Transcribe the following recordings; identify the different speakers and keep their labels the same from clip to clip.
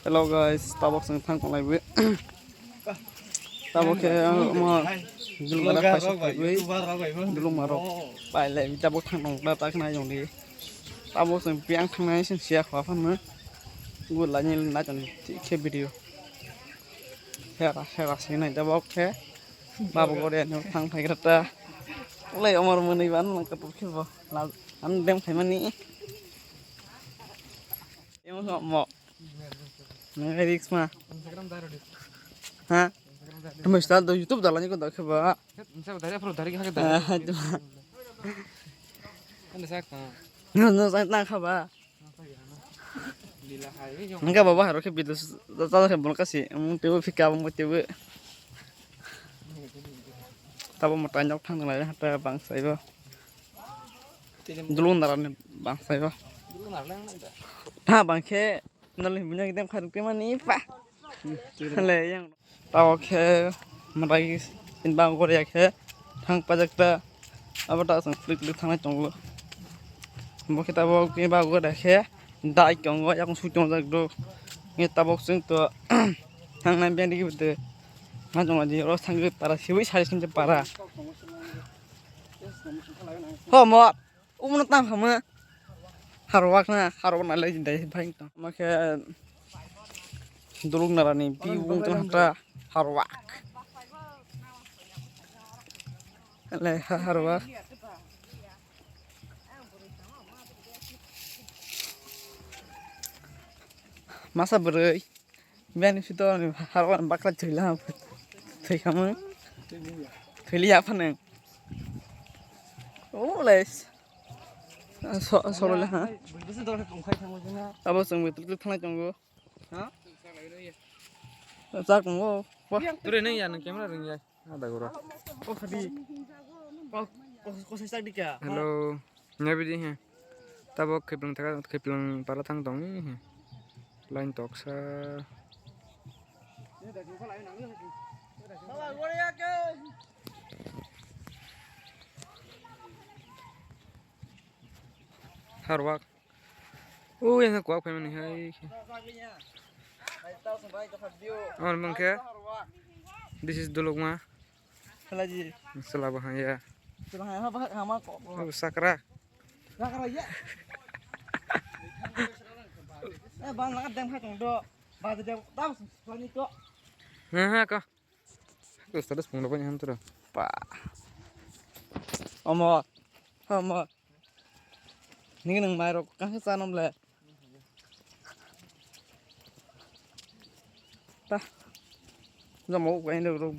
Speaker 1: Hello guys, tabok sang thang konglai bwe. Tabok ke ma dulung ada paisa bwe. Dulung marok. Bai le tabok thang nong da tak na yong di. Tabok sang piang thang nai sing sia khwa phan ma. Gu la ni na chan ke video. Hera sing nai tabok ke. Babu ko de no thang phai krata. Le omar mani ban ma ka pukhe bo. La an dem khai mani. Em mo Nggak riks mah.
Speaker 2: Instagram taruh di.
Speaker 1: Hah? Mas tahu do YouTube dalanya kok tak coba.
Speaker 2: Saya dari apa dari kakek
Speaker 1: Ah,
Speaker 2: dari.
Speaker 1: cuma.
Speaker 2: Kan saya kan.
Speaker 1: Nggak saya tak coba.
Speaker 2: Bila hari yang.
Speaker 1: Enggak apa-apa harus ke video. Tahu kan belum kasih. Mau tiba fika mau tiba. Tapi mau tanya orang lain ada bangsa itu. Dulu naran bangsa itu.
Speaker 2: Dulu nalar nggak.
Speaker 1: Nah bangke. Nolih punya kita kan kemana nih pak? Le yang tahu ke mereka inbang Korea ke thang pajak ta apa tak sang klik thang chonglo. Mau kita bawa ke inbang Korea ke dai chonglo yang sujong jak do. Ini tabok sing to thang nan biang di gitu. Nah chong aja orang thang ke para siwi sari sing para. Ho mo umur tam kamu. Harwak na lagi dari bank tu. Maka dulung narani biung tu hanta harwak. Le harwak. Masa berai. Biar ni situ harwak bakal celah. Saya kamu. Celi apa neng? Oh les. Solo lah.
Speaker 2: Betul betul kongkai kamu juga.
Speaker 1: Apa sing betul thang chonggo.
Speaker 2: Hah?
Speaker 1: Sa konggo. Wah,
Speaker 2: Tuh ini ya, kamera ring ya. Ada guru.
Speaker 1: oh khadi. Kok saya dik ya?
Speaker 2: Hello. Nyabi di ha. Tabok keplang para tang dong ni. Line talk sa. Harwak. Oh, yang aku apa ni hai. Oh, mangke. This is Dulugma.
Speaker 1: Lagi.
Speaker 2: Selaba ya.
Speaker 1: Sudah apa sama kok.
Speaker 2: Oh, sakra.
Speaker 1: Sakra ya. Bang lakat dem khatong do. Ba de tahu sani to.
Speaker 2: Nah, kok. Terus terus penglapannya hantu.
Speaker 1: Pak. Omot. Ni nang mai rok kan sanom le. Ta. Mau quay được rồi.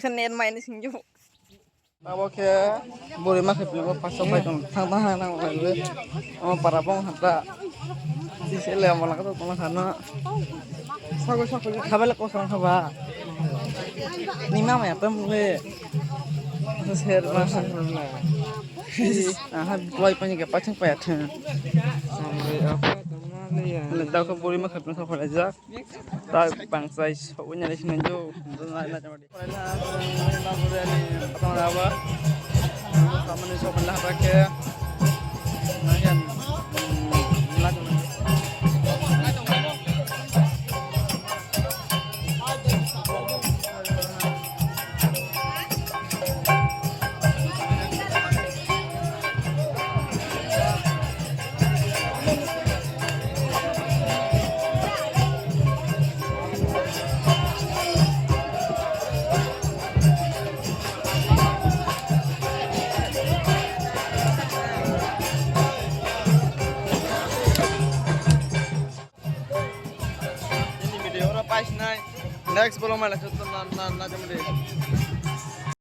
Speaker 1: Sen nen mai ni sing ju. Tahu ke boleh makan belum pas sampai tang nang le. Para pong hata. Di sele malah kata tolong sana. Sago khabal ko sang khaba. Ni mama ya pemle. Ser masa. Ah, boy punya ke pacang payah.
Speaker 2: Sampai apa teman ya.
Speaker 1: Tahu ke boleh makan belum sampai aja. Tahu bangsa punya di sini jo. Na cuma di. Na boleh ni apa? Sama ni so belah pakai. Nah kan. Na cuma. Next belum ada contoh na jam deh.